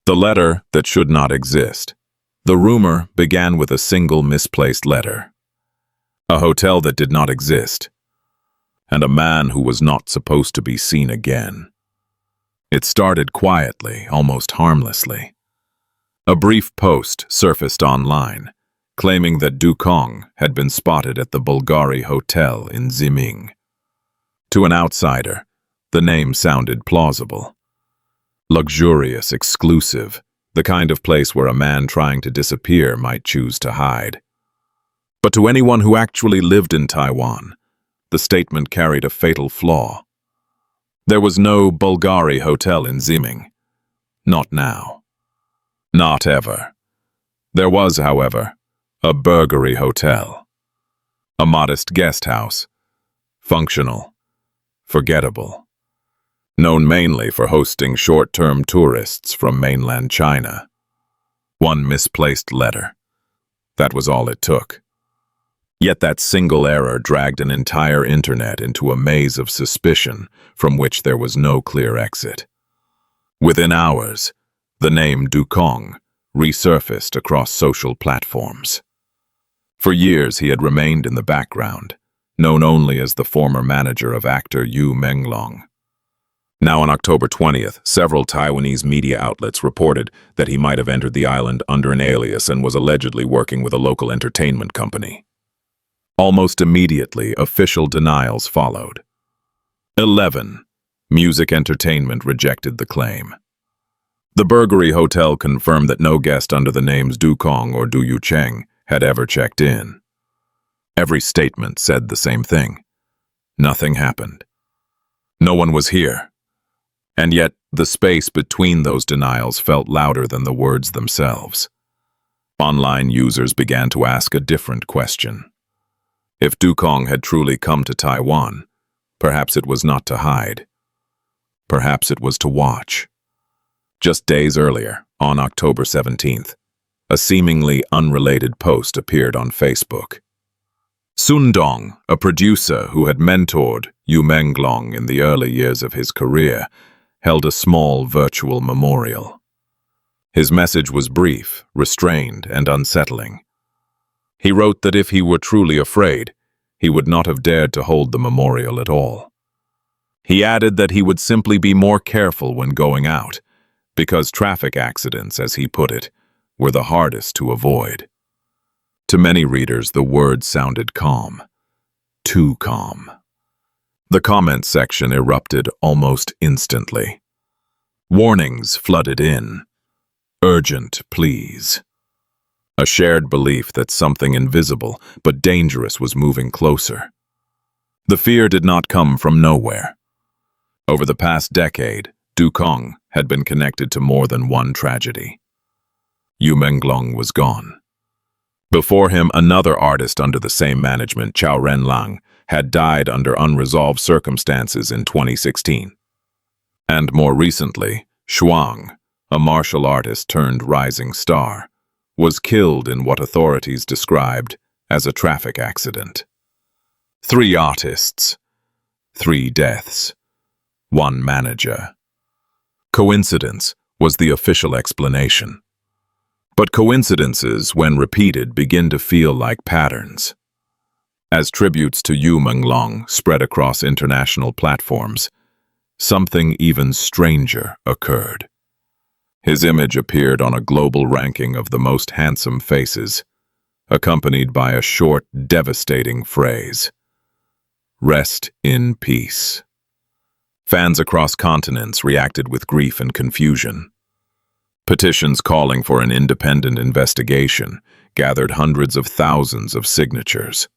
The letter that should not exist. The rumor began with a single misplaced letter. A hotel that did not exist. And a man who was not supposed to be seen again. It started quietly, almost harmlessly. A brief post surfaced online, claiming that Du Kong had been spotted at the Bulgari Hotel in Ziming. To an outsider, the name sounded plausible. Luxurious, exclusive, the kind of place where a man trying to disappear might choose to hide. But to anyone who actually lived in Taiwan, the statement carried a fatal flaw. There was no Bulgari Hotel in Ziming. Not now. Not ever. There was, however, a Burgery Hotel. A modest guest house. Functional. Forgettable. Known mainly for hosting short-term tourists from mainland China. One misplaced letter. That was all it took. Yet that single error dragged an entire internet into a maze of suspicion from which there was no clear exit. Within hours, the name Du Kong resurfaced across social platforms. For years he had remained in the background, known only as the former manager of actor Yu Menglong. Now on October 20th, several Taiwanese media outlets reported that he might have entered the island under an alias and was allegedly working with a local entertainment company. Almost immediately, official denials followed. 11. Music Entertainment rejected the claim. The Burgery Hotel confirmed that no guest under the names Du Kong or Du Yucheng had ever checked in. Every statement said the same thing. Nothing happened. No one was here. And yet, the space between those denials felt louder than the words themselves. Online users began to ask a different question. If Du Kong had truly come to Taiwan, perhaps it was not to hide. Perhaps it was to watch. Just days earlier, on October 17th, a seemingly unrelated post appeared on Facebook. Sun Dong, a producer who had mentored Yu Menglong in the early years of his career, held a small virtual memorial. His message was brief, restrained, and unsettling. He wrote that if he were truly afraid, he would not have dared to hold the memorial at all. He added that he would simply be more careful when going out, because traffic accidents, as he put it, were the hardest to avoid. To many readers, the words sounded calm. Too calm. The comment section erupted almost instantly. Warnings flooded in. Urgent, please. A shared belief that something invisible but dangerous was moving closer. The fear did not come from nowhere. Over the past decade, Du Kong had been connected to more than one tragedy. Yu Menglong was gone. Before him, another artist under the same management, Chao Renlang, had died under unresolved circumstances in 2016. And more recently, Shuang, a martial artist turned rising star, was killed in what authorities described as a traffic accident. 3 artists, 3 deaths, 1 manager. Coincidence was the official explanation. But coincidences, when repeated, begin to feel like patterns. As tributes to Yu Menglong spread across international platforms, something even stranger occurred. His image appeared on a global ranking of the most handsome faces, accompanied by a short, devastating phrase: "Rest in peace." Fans across continents reacted with grief and confusion. Petitions calling for an independent investigation gathered hundreds of thousands of signatures.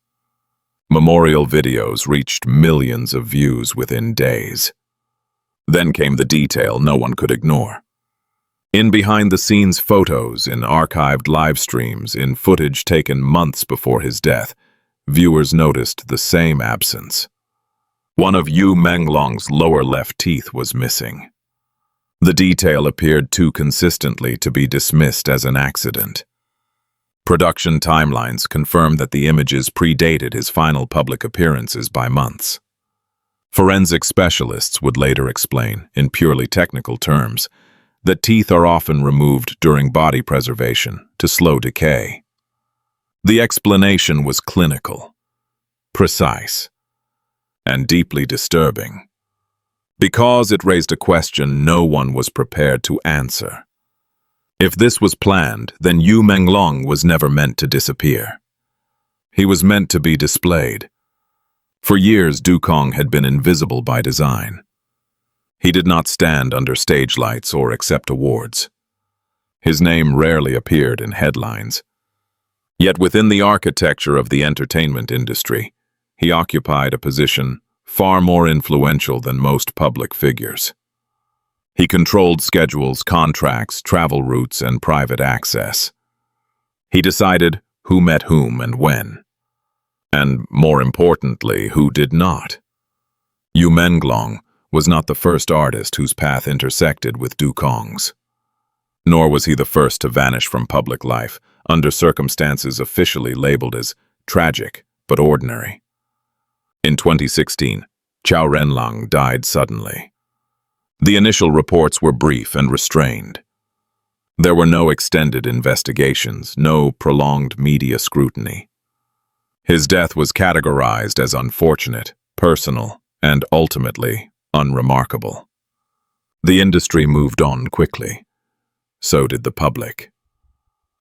Memorial videos reached millions of views within days. Then came the detail no one could ignore. In behind-the-scenes photos, in archived live streams, in footage taken months before his death, viewers noticed the same absence. One of Yu Menglong's lower left teeth was missing. The detail appeared too consistently to be dismissed as an accident. Production timelines confirmed that the images predated his final public appearances by months. Forensic specialists would later explain, in purely technical terms, that teeth are often removed during body preservation to slow decay. The explanation was clinical, precise, and deeply disturbing, because it raised a question no one was prepared to answer. If this was planned, then Yu Menglong was never meant to disappear. He was meant to be displayed. For years, Dukong had been invisible by design. He did not stand under stage lights or accept awards. His name rarely appeared in headlines. Yet within the architecture of the entertainment industry, he occupied a position far more influential than most public figures. He controlled schedules, contracts, travel routes, and private access. He decided who met whom and when. And, more importantly, who did not. Yu Menglong was not the first artist whose path intersected with Dukong's. Nor was he the first to vanish from public life under circumstances officially labeled as tragic but ordinary. In 2016, Chao Renlang died suddenly. The initial reports were brief and restrained. There were no extended investigations, no prolonged media scrutiny. His death was categorized as unfortunate, personal, and ultimately unremarkable. The industry moved on quickly. So did the public.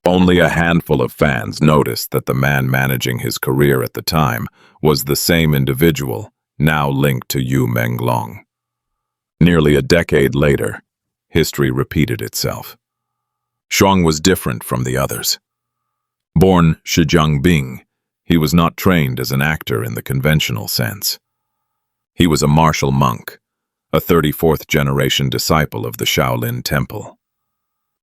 Only a handful of fans noticed that the man managing his career at the time was the same individual now linked to Yu Menglong. Nearly a decade later, history repeated itself. Shuang was different from the others. Born Shijiangbing, he was not trained as an actor in the conventional sense. He was a martial monk, a 34th-generation disciple of the Shaolin Temple.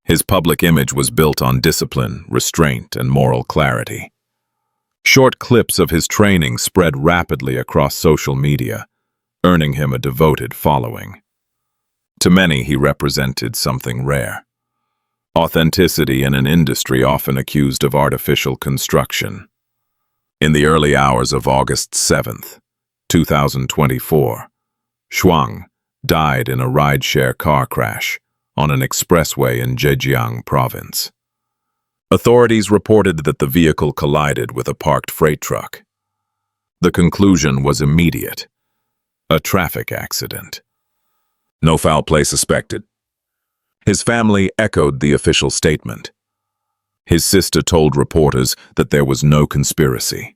His public image was built on discipline, restraint, and moral clarity. Short clips of his training spread rapidly across social media, earning him a devoted following. To many, he represented something rare: authenticity in an industry often accused of artificial construction. In the early hours of August 7th, 2024, Shuang died in a rideshare car crash on an expressway in Zhejiang province. Authorities reported that the vehicle collided with a parked freight truck. The conclusion was immediate: a traffic accident. No foul play suspected. His family echoed the official statement. His sister told reporters that there was no conspiracy,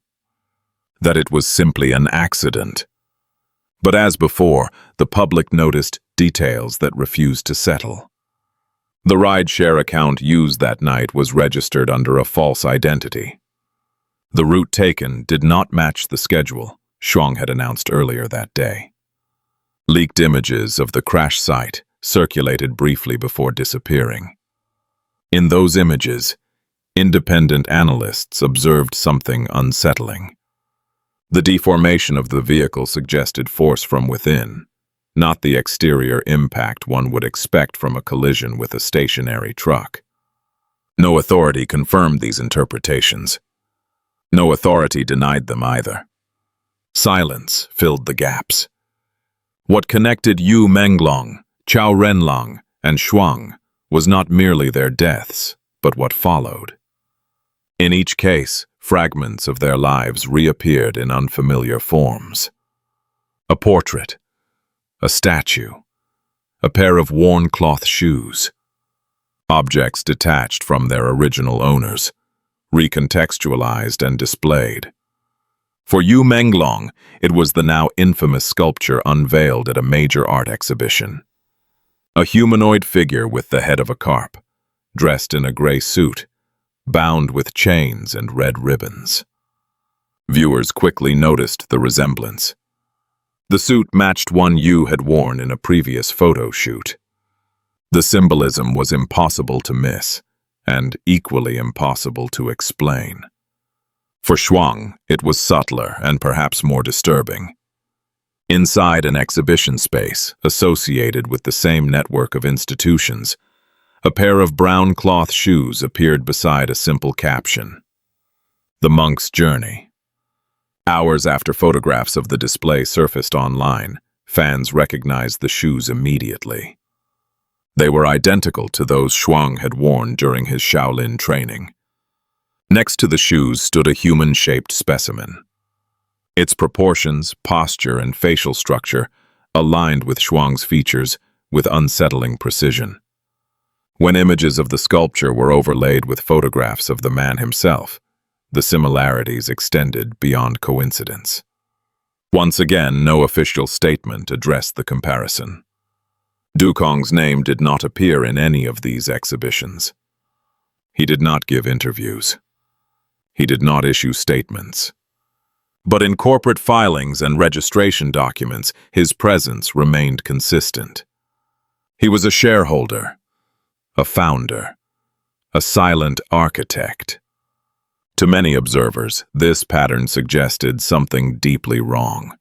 that it was simply an accident. But as before, the public noticed details that refused to settle. The rideshare account used that night was registered under a false identity. The route taken did not match the schedule Shuang had announced earlier that day. Leaked images of the crash site circulated briefly before disappearing. In those images, independent analysts observed something unsettling. The deformation of the vehicle suggested force from within, not the exterior impact one would expect from a collision with a stationary truck. No authority confirmed these interpretations. No authority denied them either. Silence filled the gaps. What connected Yu Menglong, Chao Renlang, and Shuang was not merely their deaths, but what followed. In each case, fragments of their lives reappeared in unfamiliar forms. A portrait, a statue, a pair of worn cloth shoes. Objects detached from their original owners, recontextualized and displayed. For Yu Menglong, it was the now infamous sculpture unveiled at a major art exhibition. A humanoid figure with the head of a carp, dressed in a gray suit, bound with chains and red ribbons. Viewers quickly noticed the resemblance. The suit matched one Yu had worn in a previous photo shoot. The symbolism was impossible to miss, and equally impossible to explain. For Shuang, it was subtler and perhaps more disturbing. Inside an exhibition space associated with the same network of institutions, a pair of brown cloth shoes appeared beside a simple caption: "The Monk's Journey." Hours after photographs of the display surfaced online, fans recognized the shoes immediately. They were identical to those Shuang had worn during his Shaolin training. Next to the shoes stood a human-shaped specimen. Its proportions, posture, and facial structure aligned with Shuang's features with unsettling precision. When images of the sculpture were overlaid with photographs of the man himself, the similarities extended beyond coincidence. Once again, no official statement addressed the comparison. Dukong's name did not appear in any of these exhibitions. He did not give interviews. He did not issue statements. But in corporate filings and registration documents, his presence remained consistent. He was a shareholder, a founder, a silent architect. To many observers, this pattern suggested something deeply wrong.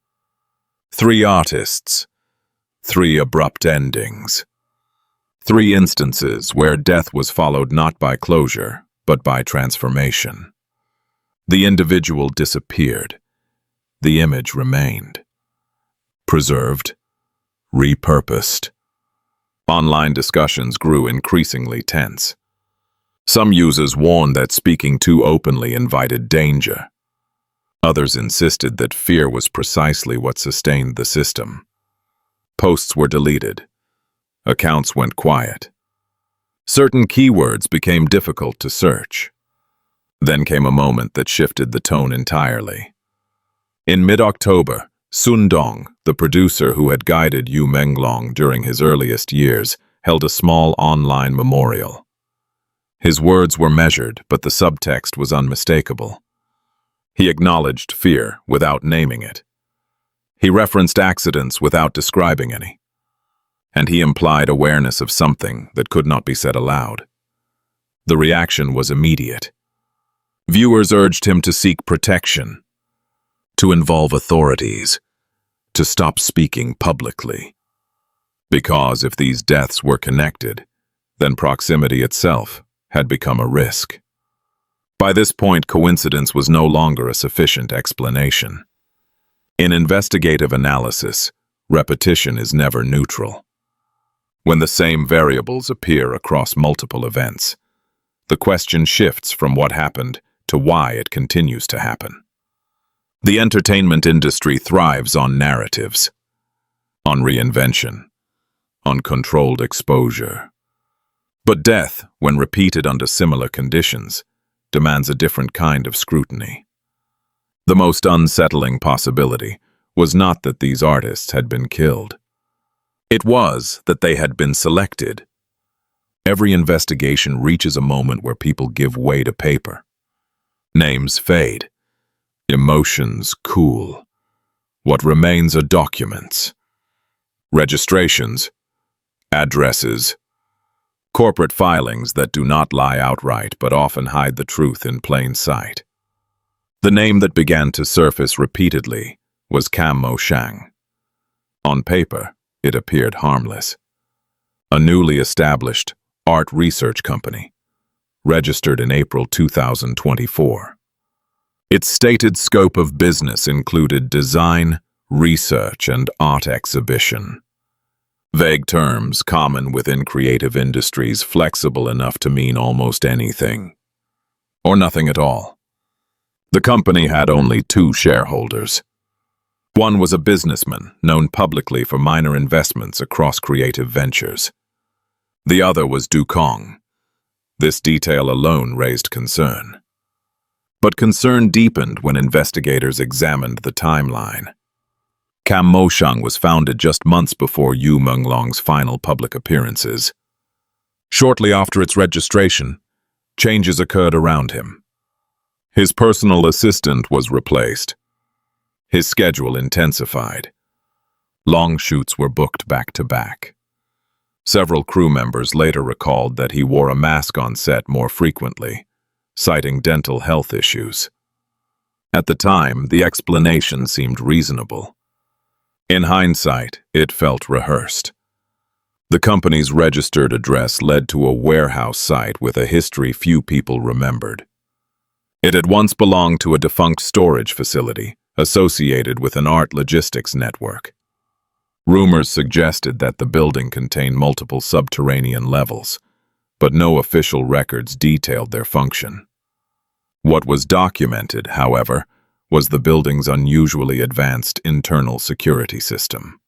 3 artists, 3 abrupt endings. 3 instances where death was followed not by closure, but by transformation. The individual disappeared. The image remained. Preserved, repurposed. Online discussions grew increasingly tense. Some users warned that speaking too openly invited danger. Others insisted that fear was precisely what sustained the system. Posts were deleted. Accounts went quiet. Certain keywords became difficult to search. Then came a moment that shifted the tone entirely. In mid-October, Sun Dong, the producer who had guided Yu Menglong during his earliest years, held a small online memorial. His words were measured, but the subtext was unmistakable. He acknowledged fear without naming it. He referenced accidents without describing any. And he implied awareness of something that could not be said aloud. The reaction was immediate. Viewers urged him to seek protection, to involve authorities, to stop speaking publicly. Because if these deaths were connected, then proximity itself had become a risk. By this point, coincidence was no longer a sufficient explanation. In investigative analysis, repetition is never neutral. When the same variables appear across multiple events, the question shifts from what happened to why it continues to happen. The entertainment industry thrives on narratives, on reinvention, on controlled exposure. But death, when repeated under similar conditions, demands a different kind of scrutiny. The most unsettling possibility was not that these artists had been killed. It was that they had been selected. Every investigation reaches a moment where people give way to paper. Names fade. Emotions cool. What remains are documents. Registrations, addresses, corporate filings that do not lie outright but often hide the truth in plain sight. The name that began to surface repeatedly was Cam Mo Shang. On paper, it appeared harmless. A newly established art research company, registered in April 2024. Its stated scope of business included design, research, and art exhibition. Vague terms common within creative industries, flexible enough to mean almost anything, or nothing at all. The company had only 2 shareholders. One was a businessman known publicly for minor investments across creative ventures. The other was Dukong. This detail alone raised concern. But concern deepened when investigators examined the timeline. Cam Mo Shang was founded just months before Yu Menglong's final public appearances. Shortly after its registration, changes occurred around him. His personal assistant was replaced. His schedule intensified. Long shoots were booked back-to-back. Several crew members later recalled that he wore a mask on set more frequently, citing dental health issues. At the time, the explanation seemed reasonable. In hindsight, it felt rehearsed. The company's registered address led to a warehouse site with a history few people remembered. It had once belonged to a defunct storage facility associated with an art logistics network. Rumors suggested that the building contained multiple subterranean levels, but no official records detailed their function. What was documented, however, was the building's unusually advanced internal security system.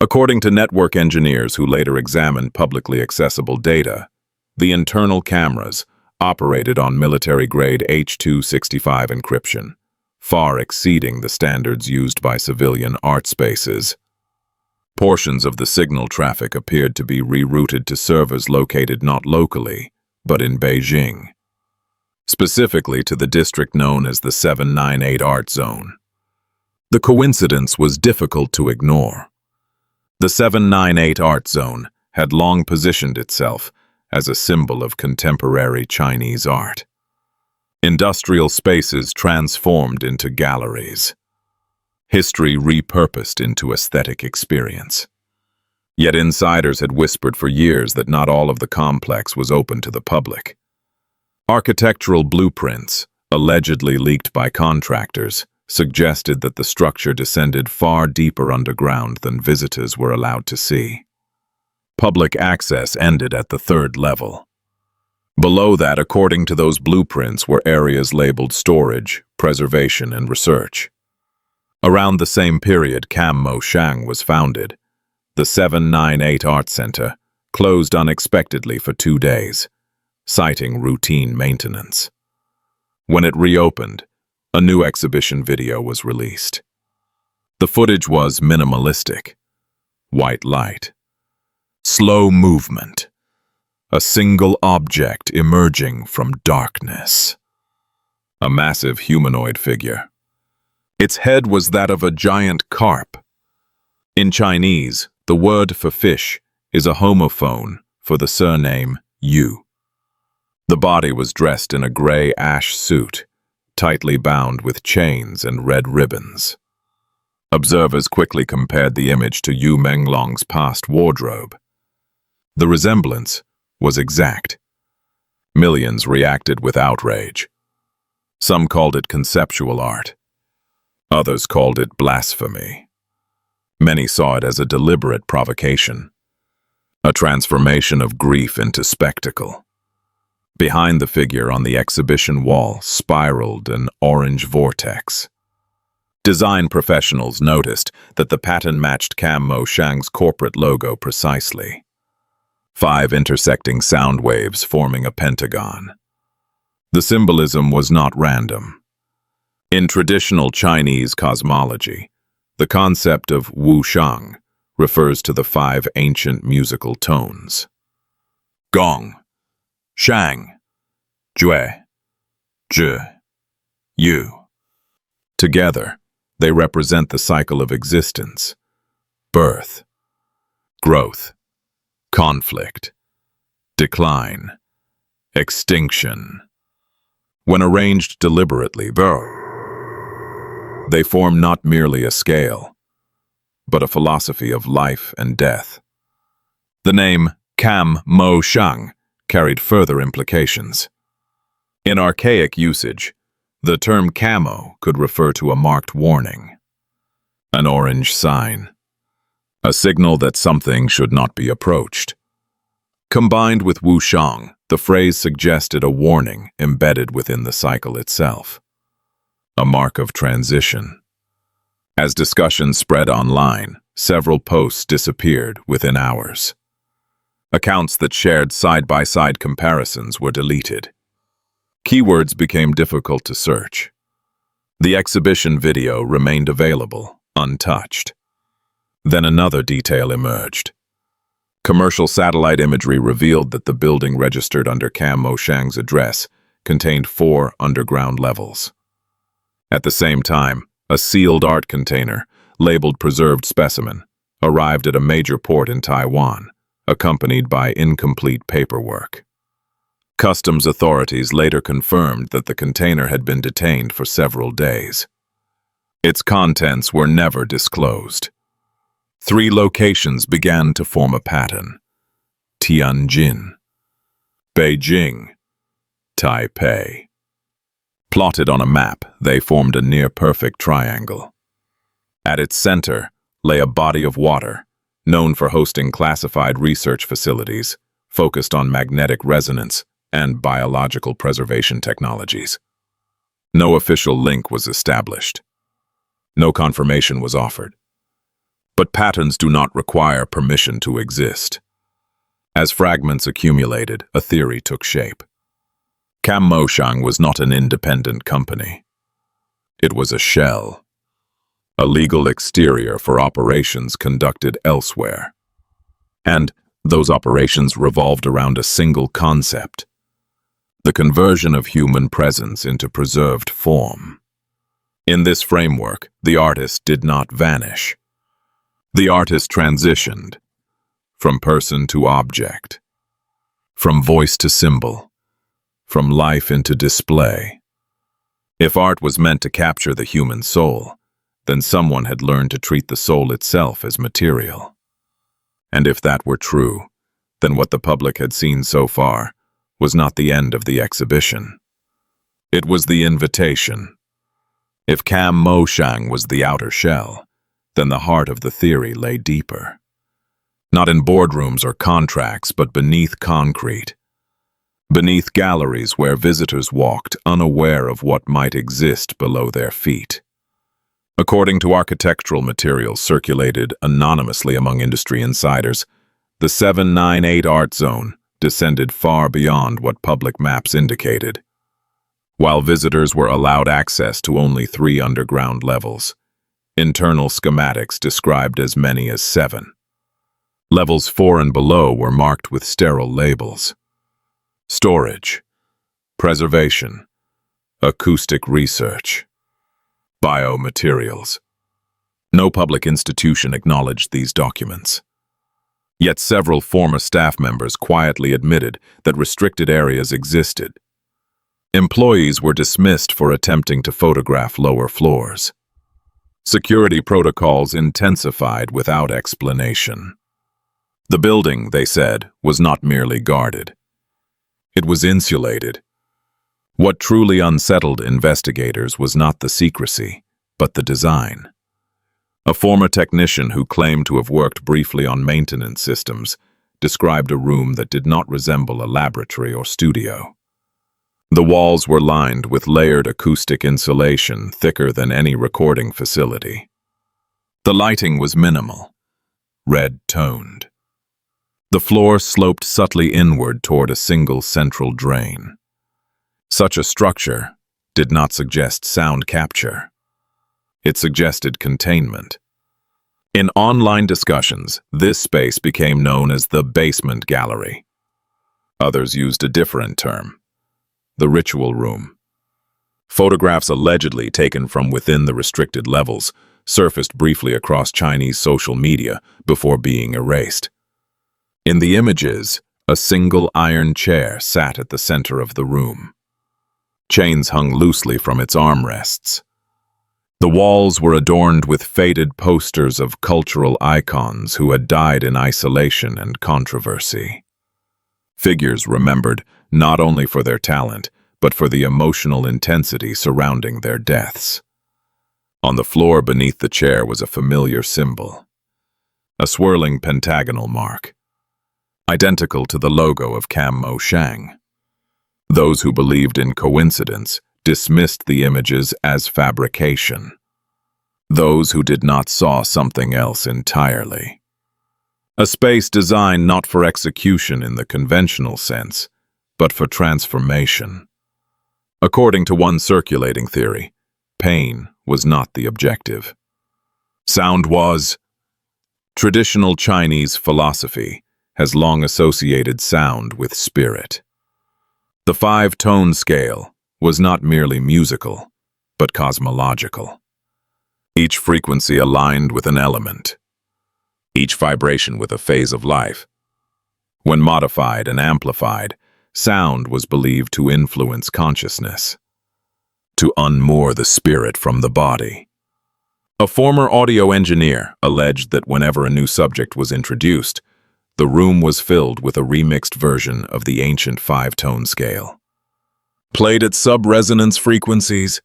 According to network engineers who later examined publicly accessible data, the internal cameras operated on military-grade H.265 encryption, far exceeding the standards used by civilian art spaces. Portions of the signal traffic appeared to be rerouted to servers located not locally, but in Beijing, specifically to the district known as the 798 Art Zone. The coincidence was difficult to ignore. The 798 Art Zone had long positioned itself as a symbol of contemporary Chinese art. Industrial spaces transformed into galleries. History repurposed into aesthetic experience. Yet insiders had whispered for years that not all of the complex was open to the public. Architectural blueprints, allegedly leaked by contractors, suggested that the structure descended far deeper underground than visitors were allowed to see. Public access ended at the third level. Below that, according to those blueprints, were areas labeled storage, preservation, and research. Around the same period, Cam Mo Shang was founded. The 798 Art Center closed unexpectedly for 2 days, citing routine maintenance. When it reopened, a new exhibition video was released. The footage was minimalistic. White light. Slow movement. A single object emerging from darkness. A massive humanoid figure. Its head was that of a giant carp. In Chinese, the word for fish is a homophone for the surname Yu. The body was dressed in a gray ash suit, tightly bound with chains and red ribbons. Observers quickly compared the image to Yu Menglong's past wardrobe. The resemblance was exact. Millions reacted with outrage. Some called it conceptual art. Others called it blasphemy. Many saw it as a deliberate provocation, a transformation of grief into spectacle. Behind the figure on the exhibition wall spiraled an orange vortex. Design professionals noticed that the pattern matched Cam Mo Shang's corporate logo precisely. 5 intersecting sound waves forming a pentagon. The symbolism was not random. In traditional Chinese cosmology, the concept of wushang refers to the 5 ancient musical tones: gong, shang, jue, zhi, yu. Together, they represent the cycle of existence, birth, growth, conflict, decline, extinction. When arranged deliberately, they form not merely a scale, but a philosophy of life and death. The name Cam Mo Shang carried further implications. In archaic usage, the term camo could refer to a marked warning, an orange sign, a signal that something should not be approached. Combined with wushang, the phrase suggested a warning embedded within the cycle itself, a mark of transition. As discussion spread online, several posts disappeared within hours. Accounts that shared side-by-side comparisons were deleted. Keywords became difficult to search. The exhibition video remained available, untouched. Then another detail emerged. Commercial satellite imagery revealed that the building registered under Cam Mo Shang's address contained 4 underground levels. At the same time, a sealed art container, labeled preserved specimen, arrived at a major port in Taiwan, accompanied by incomplete paperwork. Customs authorities later confirmed that the container had been detained for several days. Its contents were never disclosed. 3 locations began to form a pattern: Tianjin, Beijing, Taipei. Plotted on a map, they formed a near-perfect triangle. At its center, lay a body of water, known for hosting classified research facilities focused on magnetic resonance and biological preservation technologies. No official link was established. No confirmation was offered. But patterns do not require permission to exist. As fragments accumulated, a theory took shape. Cam Moshang was not an independent company. It was a shell, a legal exterior for operations conducted elsewhere. And those operations revolved around a single concept: the conversion of human presence into preserved form. In this framework, the artist did not vanish. The artist transitioned from person to object, from voice to symbol, from life into display. If art was meant to capture the human soul, then someone had learned to treat the soul itself as material. And if that were true, then what the public had seen so far was not the end of the exhibition. It was the invitation. If Cam Moshang was the outer shell, then the heart of the theory lay deeper. Not in boardrooms or contracts, but beneath concrete. Beneath galleries where visitors walked, unaware of what might exist below their feet. According to architectural materials circulated anonymously among industry insiders, the 798 Art Zone descended far beyond what public maps indicated. While visitors were allowed access to only 3 underground levels, internal schematics described as many as 7. Levels 4 and below were marked with sterile labels. Storage, preservation, acoustic research, biomaterials. No public institution acknowledged these documents. Yet several former staff members quietly admitted that restricted areas existed. Employees were dismissed for attempting to photograph lower floors. Security protocols intensified without explanation. The building, they said, was not merely guarded. It was insulated. What truly unsettled investigators was not the secrecy, but the design. A former technician who claimed to have worked briefly on maintenance systems described a room that did not resemble a laboratory or studio. The walls were lined with layered acoustic insulation thicker than any recording facility. The lighting was minimal, red-toned. The floor sloped subtly inward toward a single central drain. Such a structure did not suggest sound capture. It suggested containment. In online discussions, this space became known as the basement gallery. Others used a different term: the ritual room. Photographs allegedly taken from within the restricted levels surfaced briefly across Chinese social media before being erased. In the images, a single iron chair sat at the center of the room. Chains hung loosely from its armrests. The walls were adorned with faded posters of cultural icons who had died in isolation and controversy. Figures remembered not only for their talent, but for the emotional intensity surrounding their deaths. On the floor beneath the chair was a familiar symbol, a swirling pentagonal mark, identical to the logo of Cam Moshang. Those who believed in coincidence dismissed the images as fabrication. Those who did not saw something else entirely. A space designed not for execution in the conventional sense, but for transformation. According to one circulating theory, pain was not the objective. Sound was. Traditional Chinese philosophy has long associated sound with spirit. The 5-tone scale was not merely musical, but cosmological. Each frequency aligned with an element, each vibration with a phase of life. When modified and amplified, sound was believed to influence consciousness, to unmoor the spirit from the body. A former audio engineer alleged that whenever a new subject was introduced, the room was filled with a remixed version of the ancient 5-tone scale. Played at sub-resonance frequencies,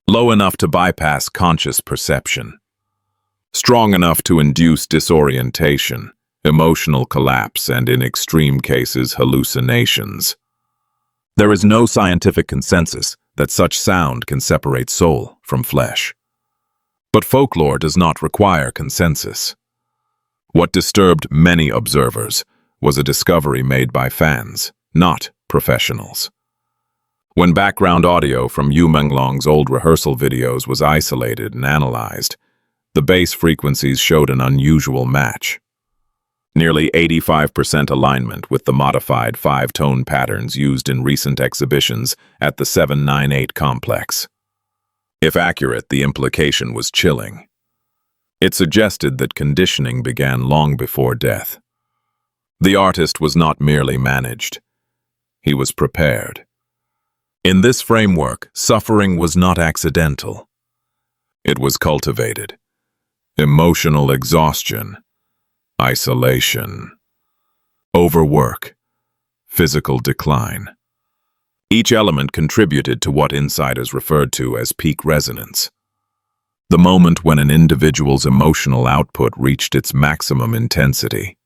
low enough to bypass conscious perception. strong enough to induce disorientation, emotional collapse, and in extreme cases, hallucinations. There is no scientific consensus that such sound can separate soul from flesh. But folklore does not require consensus. What disturbed many observers was a discovery made by fans, not professionals. When background audio from Yu Menglong's old rehearsal videos was isolated and analyzed, the bass frequencies showed an unusual match. Nearly 85% alignment with the modified five-tone patterns used in recent exhibitions at the 798 complex. If accurate, the implication was chilling. It suggested that conditioning began long before death. The artist was not merely managed. He was prepared. In this framework, suffering was not accidental. It was cultivated. Emotional exhaustion, isolation, overwork, physical decline. Each element contributed to what insiders referred to as peak resonance, the moment when an individual's emotional output reached its maximum intensity.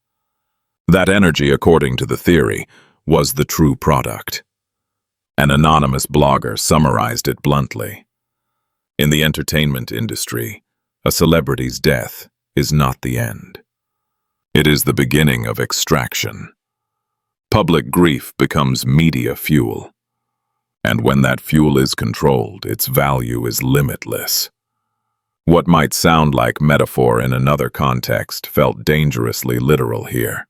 That energy, according to the theory, was the true product. An anonymous blogger summarized it bluntly. In the entertainment industry, a celebrity's death is not the end. It is the beginning of extraction. Public grief becomes media fuel. And when that fuel is controlled, its value is limitless. What might sound like metaphor in another context felt dangerously literal here.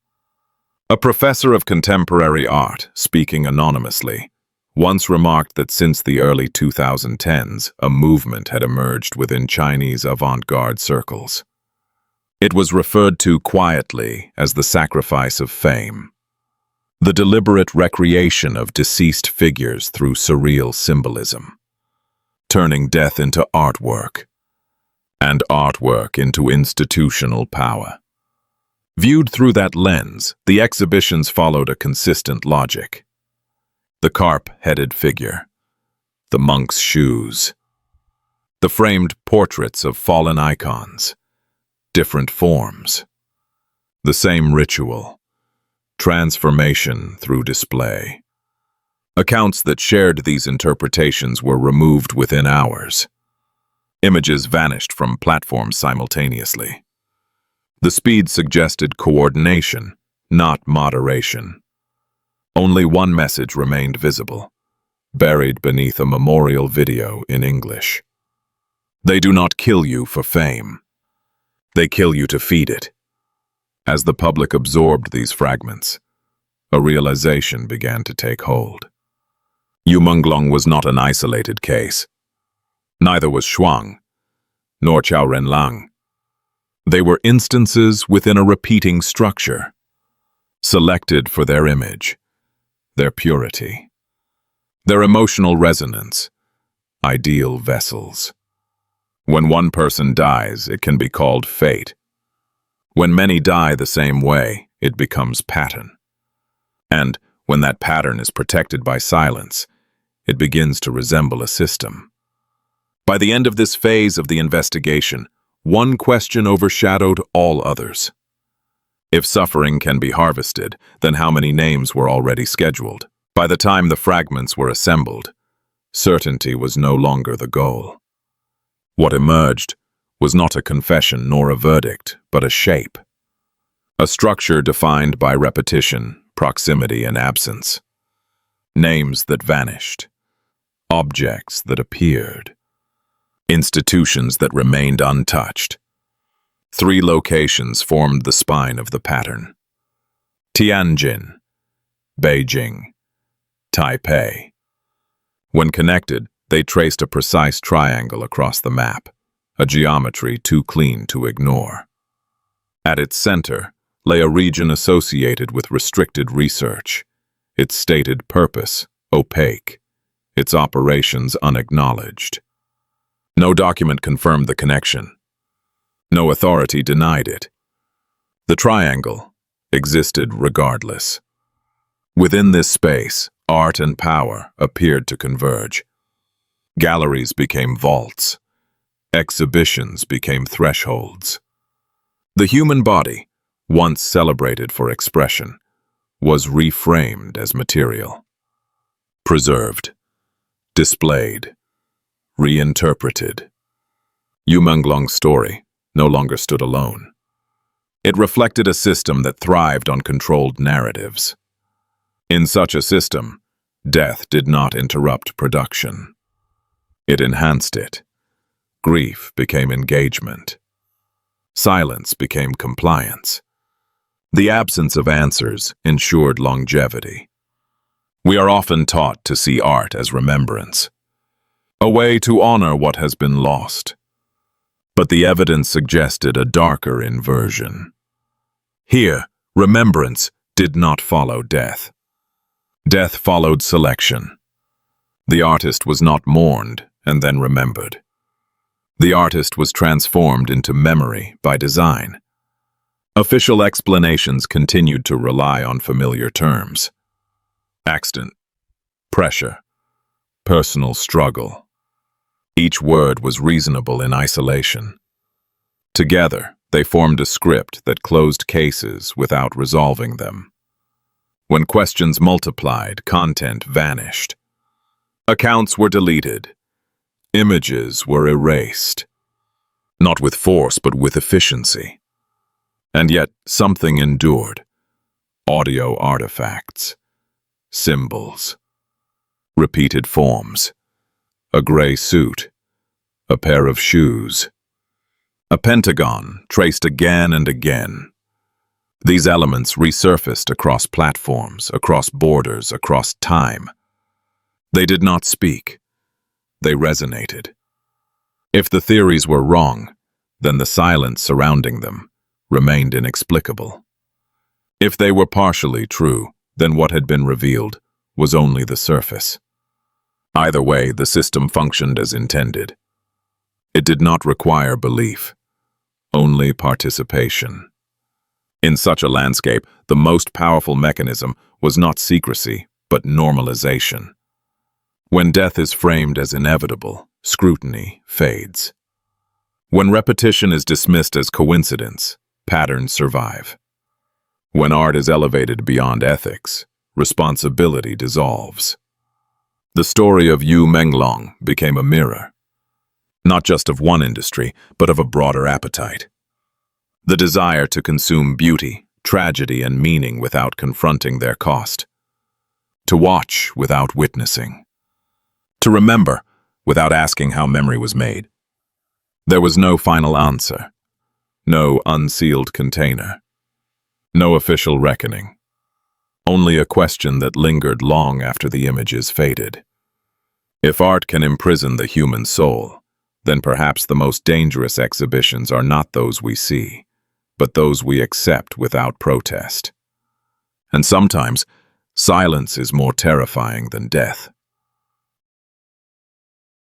A professor of contemporary art, speaking anonymously, once remarked that since the early 2010s, a movement had emerged within Chinese avant-garde circles. It was referred to quietly as the sacrifice of fame, the deliberate recreation of deceased figures through surreal symbolism, turning death into artwork, and artwork into institutional power. Viewed through that lens, the exhibitions followed a consistent logic. The carp-headed figure, the monk's shoes, the framed portraits of fallen icons, different forms, the same ritual, transformation through display. Accounts that shared these interpretations were removed within hours. Images vanished from platforms simultaneously. The speed suggested coordination, not moderation. Only one message remained visible, buried beneath a memorial video in English. They do not kill you for fame. They kill you to feed it. As the public absorbed these fragments, a realization began to take hold. Yu Menglong was not an isolated case. Neither was Shuang, nor Chao Renlang. They were instances within a repeating structure, selected for their image, their purity, their emotional resonance, ideal vessels. When one person dies, it can be called fate. When many die the same way, it becomes pattern. And when that pattern is protected by silence, it begins to resemble a system. By the end of this phase of the investigation, one question overshadowed all others. If suffering can be harvested, then how many names were already scheduled? By the time the fragments were assembled, certainty was no longer the goal. What emerged was not a confession nor a verdict, but a shape. A structure defined by repetition, proximity, and absence. Names that vanished. Objects that appeared. Institutions that remained untouched. 3 locations formed the spine of the pattern: Tianjin, Beijing, Taipei. When connected, they traced a precise triangle across the map, a geometry too clean to ignore. At its center lay a region associated with restricted research, its stated purpose opaque, its operations unacknowledged. No document confirmed the connection. No authority denied it. The triangle existed regardless. Within this space, art and power appeared to converge. Galleries became vaults. Exhibitions became thresholds. The human body, once celebrated for expression, was reframed as material. Preserved, displayed, reinterpreted. Yu Menglong's story no longer stood alone. It reflected a system that thrived on controlled narratives. In such a system, death did not interrupt production. It enhanced it. Grief became engagement. Silence became compliance. The absence of answers ensured longevity. We are often taught to see art as remembrance, a way to honor what has been lost. But the evidence suggested a darker inversion. Here, remembrance did not follow death. Death followed selection. The artist was not mourned and then remembered. The artist was transformed into memory by design. Official explanations continued to rely on familiar terms. Accident, pressure, personal struggle. Each word was reasonable in isolation. Together, they formed a script that closed cases without resolving them. When questions multiplied, content vanished. Accounts were deleted. Images were erased. Not with force, but with efficiency. And yet, something endured. Audio artifacts. Symbols. Repeated forms. A gray suit. A pair of shoes. A pentagon traced again and again. These elements resurfaced across platforms, across borders, across time. They did not speak. They resonated. If the theories were wrong, then the silence surrounding them remained inexplicable. If they were partially true, then what had been revealed was only the surface. Either way, the system functioned as intended. It did not require belief, only participation. In such a landscape, the most powerful mechanism was not secrecy, but normalization. When death is framed as inevitable, scrutiny fades. When repetition is dismissed as coincidence, patterns survive. When art is elevated beyond ethics, responsibility dissolves. The story of Yu Menglong became a mirror, not just of one industry, but of a broader appetite. The desire to consume beauty, tragedy, and meaning without confronting their cost. To watch without witnessing. To remember without asking how memory was made. There was no final answer, no unsealed container, no official reckoning. Only a question that lingered long after the images faded. If art can imprison the human soul, then perhaps the most dangerous exhibitions are not those we see, but those we accept without protest. And sometimes, silence is more terrifying than death.